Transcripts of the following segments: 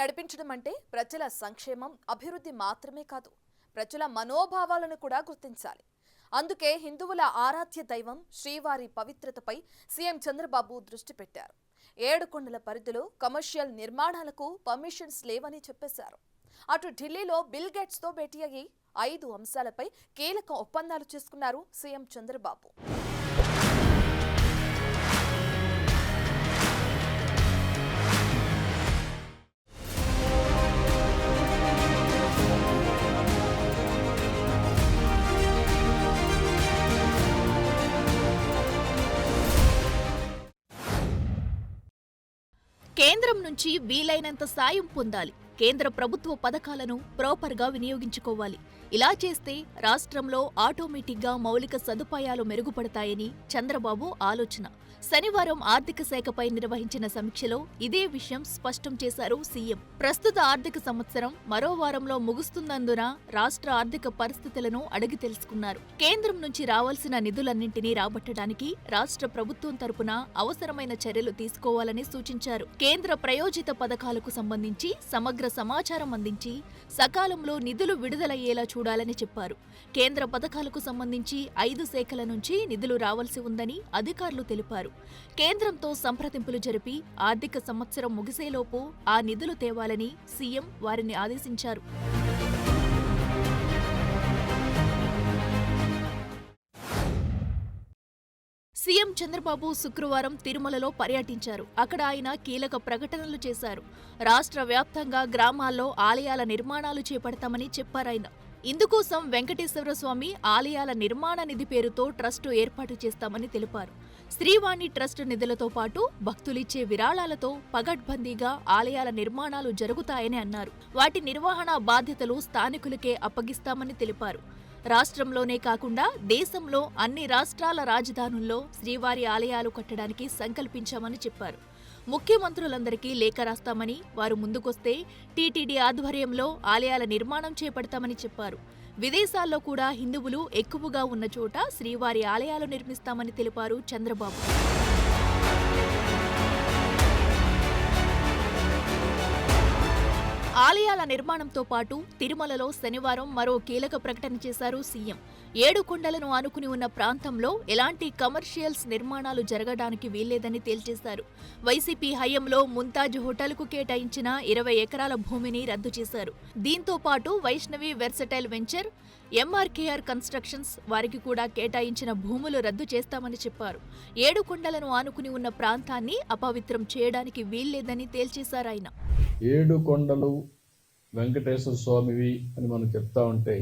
నడిపించడం అంటే ప్రజల సంక్షేమం, అభివృద్ధి మాత్రమే కాదు, ప్రజల మనోభావాలను కూడా గుర్తించాలి. అందుకే హిందువుల ఆరాధ్య దైవం శ్రీవారి పవిత్రతపై సీఎం చంద్రబాబు దృష్టి పెట్టారు. 7 కొండల పరిధిలో కమర్షియల్ నిర్మాణాలకు పర్మిషన్స్ లేవని చెప్పేశారు. అటు ఢిల్లీలో బిల్ గేట్స్ తో భేటీ అయ్యి 5 అంశాలపై కీలక ఒప్పందాలు చేసుకున్నారు సీఎం చంద్రబాబు. కేంద్రం నుంచి వీలైనంత సాయం పొందాలి. కేంద్ర ప్రభుత్వ పథకాలను ప్రాపర్గా వినియోగించుకోవాలి. ఇలా చేస్తే రాష్ట్రంలో ఆటోమేటిక్గా మౌలిక సదుపాయాలు మెరుగుపడతాయని చంద్రబాబు ఆలోచన. శనివారం ఆర్థిక శాఖపై నిర్వహించిన సమీక్షలో ఇదే విషయం స్పష్టం చేశారు సీఎం. ప్రస్తుత ఆర్థిక సంవత్సరం మరో వారంలో ముగుస్తున్నందున రాష్ట్ర ఆర్థిక పరిస్థితులను అడిగి తెలుసుకున్నారు. కేంద్రం నుంచి రావాల్సిన నిధులన్నింటినీ రాబట్టడానికి రాష్ట్ర ప్రభుత్వం తరపున అవసరమైన చర్యలు తీసుకోవాలని సూచించారు. కేంద్ర ప్రయోజిత పథకాలకు సంబంధించి సమగ్ర సమాచారం అందించి సకాలంలో నిధులు విడుదలయ్యేలా చూడాలని చెప్పారు. కేంద్ర పథకాలకు సంబంధించి 5 శాఖల నుంచి నిధులు రావాల్సి ఉందని అధికారులు తెలిపారు. కేంద్రంతో సంప్రదింపులు జరిపి ఆర్థిక సంవత్సరం ముగిసేలోపు ఆ నిధులు తేవాలని సీఎం వారిని ఆదేశించారు. సీఎం చంద్రబాబు శుక్రవారం తిరుమలలో పర్యటించారు. అక్కడ ఆయన కీలక ప్రకటనలు చేశారు. రాష్ట్ర వ్యాప్తంగా గ్రామాల్లో ఆలయాల నిర్మాణాలు చేపడతామని చెప్పారాయన. ఇందుకోసం వెంకటేశ్వర స్వామి ఆలయాల నిర్మాణ నిధి పేరుతో ట్రస్టు ఏర్పాటు చేస్తామని తెలిపారు. శ్రీవాణి ట్రస్ట్ నిధులతో పాటు భక్తులిచ్చే విరాళాలతో పగడ్బందీగా ఆలయాల నిర్మాణాలు జరుగుతాయని అన్నారు. వాటి నిర్వహణ బాధ్యతలు స్థానికులకే అప్పగిస్తామని తెలిపారు. రాష్ట్రంలోనే కాకుండా దేశంలో అన్ని రాష్ట్రాల రాజధానుల్లో శ్రీవారి ఆలయాలు కట్టడానికి సంకల్పించామని చెప్పారు. ముఖ్యమంత్రులందరికీ లేఖ రాస్తామని, వారు ముందుకొస్తే టీటీడీ ఆధ్వర్యంలో ఆలయాల నిర్మాణం చేపడతామని చెప్పారు. విదేశాల్లో కూడా హిందువులు ఎక్కువగా ఉన్న చోట శ్రీవారి ఆలయాలు నిర్మిస్తామని తెలిపారు చంద్రబాబు. ఆలయాల నిర్మాణంతో పాటు తిరుమలలో శనివారం మరో కీలక ప్రకటన చేశారు సీఎం. 7 కొండలను ఆనుకుని ఉన్న ప్రాంతంలో ఎలాంటి కమర్షియల్స్ నిర్మాణాలు జరగడానికి వీల్లేదని తేల్చేశారు. వైసీపీ హయాంలో ముంతాజ్ హోటల్కు కేటాయించిన 20 ఎకరాల భూమిని రద్దు చేశారు. దీంతో పాటు Vaishnavi versatile venture, MRKR constructions వారికి కూడా కేటాయించిన భూములు రద్దు చేస్తామని చెప్పారు. 7 కొండలను ఆనుకుని ఉన్న ప్రాంతాన్ని అపవిత్రం చేయడానికి వీల్లేదని తేల్చేశారాయన. 7 కొండలు వెంకటేశ్వర స్వామివి అని మనం చెప్తా ఉంటే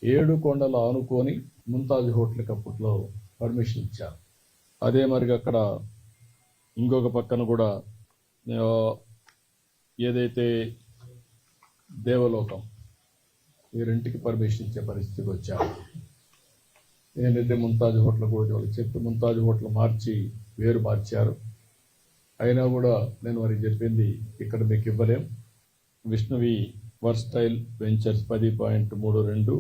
7 కొండలు ఆనుకొని ముంతాజ్ హోటల్కి అప్పట్లో పర్మిషన్ ఇచ్చారు. అదే మరి అక్కడ ఇంకొక పక్కన కూడా ఏదైతే దేవలోకం ఈ రెంటికి పర్మిషన్ ఇచ్చే పరిస్థితికి వచ్చారు. ఏంటంటే ముంతాజ్ హోటల్ కూడా వాళ్ళు చెప్పి ముంతాజ్ హోటల్ మార్చి వేరు మార్చారు. అయినా కూడా నేను వారికి చెప్పింది ఇక్కడ మీకు ఇవ్వలేం. విష్ణవి వర్స్టైల్ వెంచర్స్ 10.32,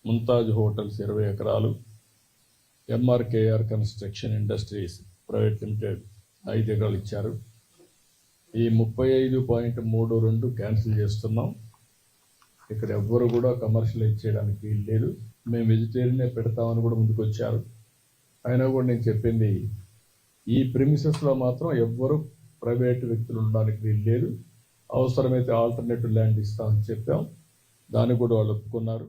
ముంతాజ్ హోటల్స్ 20 ఎకరాలు, MRKR construction industries private limited 5 ఎకరాలు ఇచ్చారు. ఈ 35.32 క్యాన్సిల్ చేస్తున్నాం. ఇక్కడ ఎవ్వరు కూడా కమర్షియల్ చేయడానికి వీలు లేదు. మేము వెజిటేరియనే పెడతామని కూడా ముందుకు వచ్చారు. అయినా కూడా నేను చెప్పింది ఈ ప్రిమిసెస్లో మాత్రం ఎవ్వరూ ప్రైవేటు వ్యక్తులు ఉండడానికి వీలు లేదు. అవసరమైతే ఆల్టర్నేటివ్ ల్యాండ్ ఇస్తామని చెప్పాం. దాన్ని కూడా వాళ్ళు ఒప్పుకున్నారు.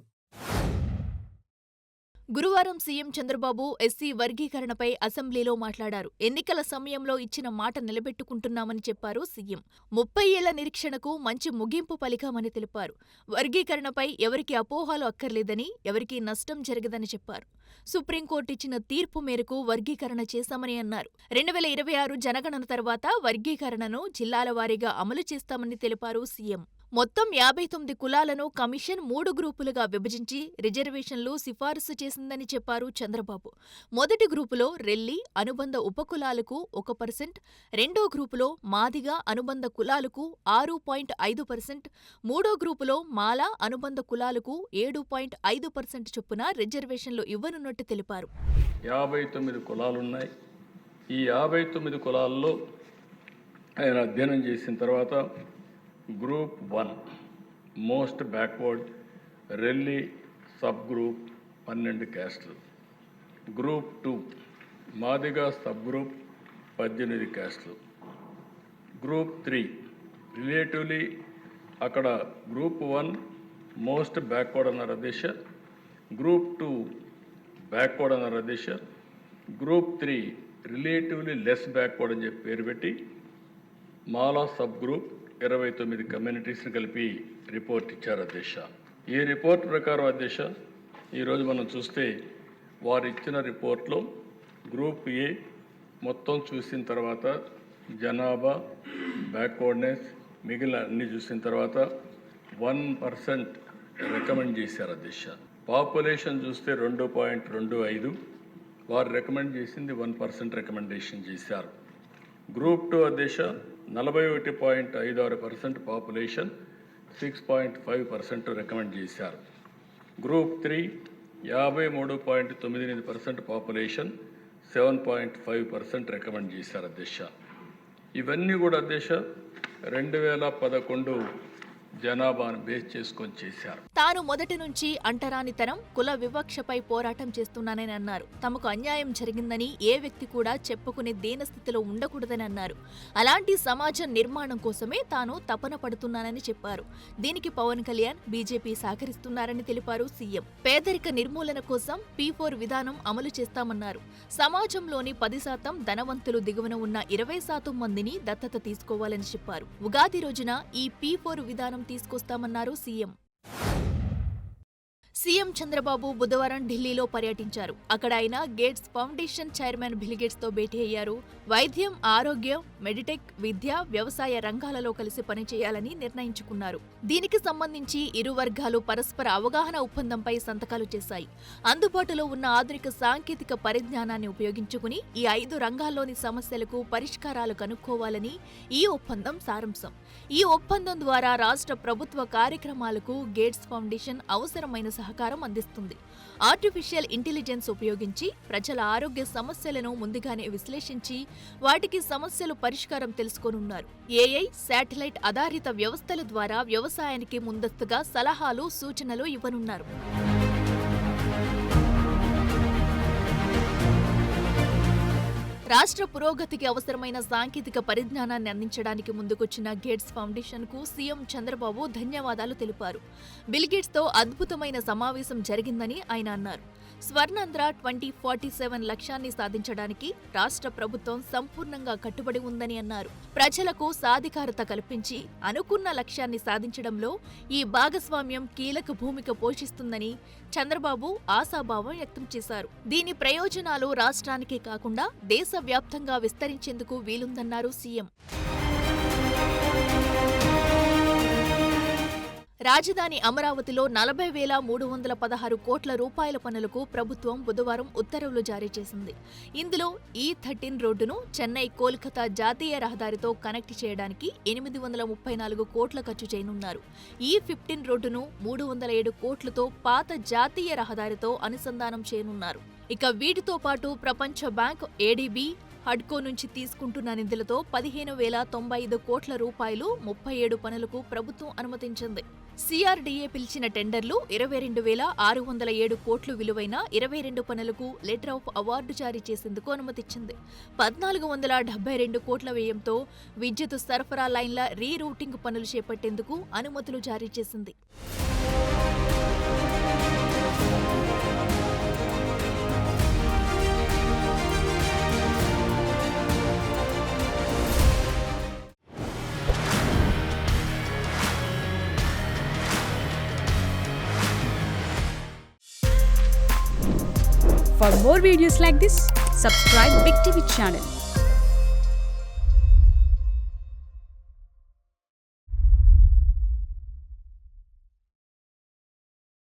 గురువారం సీఎం చంద్రబాబు ఎస్సీ వర్గీకరణపై అసెంబ్లీలో మాట్లాడారు. ఎన్నికల సమయంలో ఇచ్చిన మాట నిలబెట్టుకుంటున్నామని చెప్పారు సీఎం. 30 ఏళ్ల నిరీక్షణకు మంచి ముగింపు పలికామని తెలిపారు. వర్గీకరణపై ఎవరికి అపోహలు అక్కర్లేదని, ఎవరికీ నష్టం జరగదని చెప్పారు. సుప్రీంకోర్టు ఇచ్చిన తీర్పు మేరకు వర్గీకరణ చేశామని అన్నారు. 2026 జనగణన తర్వాత వర్గీకరణను జిల్లాల వారీగా అమలు చేస్తామని తెలిపారు సీఎం. మొత్తం 59 కులాలను కమిషన్ 3 గ్రూపులుగా విభజించి రిజర్వేషన్లు సిఫారసు చేసిందని చెప్పారు చంద్రబాబు. మొదటి గ్రూపులో రెల్లి అనుబంధ ఉపకులాలకు 1%, రెండో గ్రూపులో మాదిగ అనుబంధ కులాలకు 6.5%, మూడో గ్రూపులో మాల అనుబంధ కులాలకు 7.5% చొప్పున రిజర్వేషన్లు ఇవ్వనున్నట్టు తెలిపారు. 59 కులాలున్నాయి. ఈ 59 కులాల్లో ఆయన అధ్యయనం చేసిన తర్వాత group 1 most backward Relli sub group 12 క్యాస్టులు. గ్రూప్ 2 మాదిగ సబ్ గ్రూప్ 18 క్యాస్టులు. గ్రూప్ 3 రిలేటివ్లీ అక్కడ గ్రూప్ 1 మోస్ట్ బ్యాక్వర్డ్ అన్నారు అధ్యక్ష, గ్రూప్ 2 బ్యాక్వర్డ్ అన్నారు అధ్యక్ష, గ్రూప్ 3 రిలేటివ్లీ లెస్ బ్యాక్వర్డ్ అని చెప్పి పేరు పెట్టి మాలా సబ్ గ్రూప్ 29 కమ్యూనిటీస్ని కలిపి రిపోర్ట్ ఇచ్చారు అధ్యక్ష. ఈ రిపోర్ట్ ప్రకారం అధ్యక్ష ఈరోజు మనం చూస్తే వారు ఇచ్చిన రిపోర్ట్లో గ్రూప్ ఏ మొత్తం చూసిన తర్వాత జనాభా, బ్యాక్వర్డ్నెస్, మిగిలిన అన్ని చూసిన తర్వాత 1% రికమెండ్ చేశారు అధ్యక్ష. పాపులేషన్ చూస్తే 2.25, వారు రికమెండ్ చేసింది 1% రికమెండేషన్ చేశారు. గ్రూప్ 2 అధ్యక్ష 41.56% పాపులేషన్, 6.5% రికమెండ్ చేశారు. గ్రూప్ 3 53.98% పాపులేషన్, 7.5% రికమెండ్ చేశారు అధ్యక్ష. ఇవన్నీ కూడా అధ్యక్ష 2011 జనాభాను బేస్ చేసుకొని చేశారు. తాను మొదటి నుంచి అంటరానితనం, కుల వివక్షపై పోరాటం చేస్తున్నానని అన్నారు. తమకు అన్యాయం జరిగిందని ఏ వ్యక్తి కూడా చెప్పుకునే దీనస్థితిలో ఉండకూడదని అన్నారు. అలాంటి సమాజం నిర్మాణం కోసమే తాను తపన పడుతున్నానని చెప్పారు. దీనికి పవన్ కళ్యాణ్, బీజేపీ సహకరిస్తున్నారని తెలిపారు సీఎం. పేదరిక నిర్మూలన కోసం P4 విధానం అమలు చేస్తామన్నారు. సమాజంలోని 10% ధనవంతులు దిగువన ఉన్న 20% మందిని దత్తత తీసుకోవాలని చెప్పారు. ఉగాది రోజున ఈ P4 విధానం తీసుకొస్తామన్నారు సీఎం. సీఎం చంద్రబాబు బుధవారం ఢిల్లీలో పర్యటించారు. అక్కడ ఆయన gates foundation chairman bill gates తో భేటీ అయ్యారు. వైద్యం, ఆరోగ్యం, మెడిటెక్, విద్య, వ్యవసాయ రంగాలలో కలిసి పనిచేయాలని నిర్ణయించుకున్నారు. దీనికి సంబంధించి ఇరు వర్గాలు పరస్పర అవగాహన ఒప్పందంపై సంతకాలు చేశాయి. అందుబాటులో ఉన్న ఆధునిక సాంకేతిక పరిజ్ఞానాన్ని ఉపయోగించుకుని ఈ 5 రంగాల్లోని సమస్యలకు పరిష్కారాలు కనుక్కోవాలని ఈ ఒప్పందం సారాంశం. ఈ ఒప్పందం ద్వారా రాష్ట్ర ప్రభుత్వ కార్యక్రమాలకు గేట్స్ ఫౌండేషన్ అవసరమైన సహకారం అందిస్తుంది. ఆర్టిఫిషియల్ ఇంటెలిజెన్స్ ఉపయోగించి ప్రజల ఆరోగ్య సమస్యలను ముందుగానే విశ్లేషించి వాటికి సమస్యలు పరిష్కారం తెలుసుకోనున్నారు. ఏఐ, శాటిలైట్ ఆధారిత వ్యవస్థల ద్వారా వ్యవసాయానికి ముందస్తుగా సలహాలు, సూచనలు ఇవ్వనున్నారు. రాష్ట్ర పురోగతికి అవసరమైన సాంకేతిక పరిజ్ఞానాన్ని అందించడానికి ముందుకొచ్చిన గేట్స్ ఫౌండేషన్ కు సీఎం చంద్రబాబు ధన్యవాదాలు తెలిపారు. బిల్ గేట్స్ తో అద్భుతమైన సమావేశం జరిగిందని ఆయన అన్నారు. స్వర్ణాంధ్ర 2047 లక్ష్యాన్ని సాధించడానికి రాష్ట్ర ప్రభుత్వం సంపూర్ణంగా కట్టుబడి ఉందని అన్నారు. ప్రజలకు సాధికారత కల్పించి అనుకున్న లక్ష్యాన్ని సాధించడంలో ఈ భాగస్వామ్యం కీలక భూమిక పోషిస్తుందని చంద్రబాబు ఆశాభావం వ్యక్తం చేశారు. దీని ప్రయోజనాలు రాష్ట్రానికే కాకుండా దేశవ్యాప్తంగా విస్తరించేందుకు వీలుందన్నారు సీఎం. రాజధాని అమరావతిలో 40,316 కోట్ల రూపాయల పనులకు ప్రభుత్వం బుధవారం ఉత్తర్వులు జారీ చేసింది. ఇందులో E13 రోడ్డును చెన్నై కోల్కతా జాతీయ రహదారితో కనెక్ట్ చేయడానికి 834 కోట్ల ఖర్చు చేయనున్నారు. E15 రోడ్డును 307 కోట్లతో పాత జాతీయ రహదారితో అనుసంధానం చేయనున్నారు. ఇక వీటితో పాటు ప్రపంచ బ్యాంక్, ADB, హడ్కో నుంచి తీసుకుంటున్న నిధులతో 15,095 కోట్ల రూపాయలు 37 పనులకు ప్రభుత్వం అనుమతించింది. CRDA పిలిచిన టెండర్లు 22,607 కోట్లు విలువైన 22 పనులకు లెటర్ ఆఫ్ అవార్డు జారీ చేసేందుకు అనుమతిచ్చింది. 1,472 కోట్ల వ్యయంతో విద్యుత్ సరఫరా లైన్ల రీరూటింగ్ పనులు చేపట్టేందుకు అనుమతులు జారీ చేసింది. For more videos like this, subscribe Big TV channel.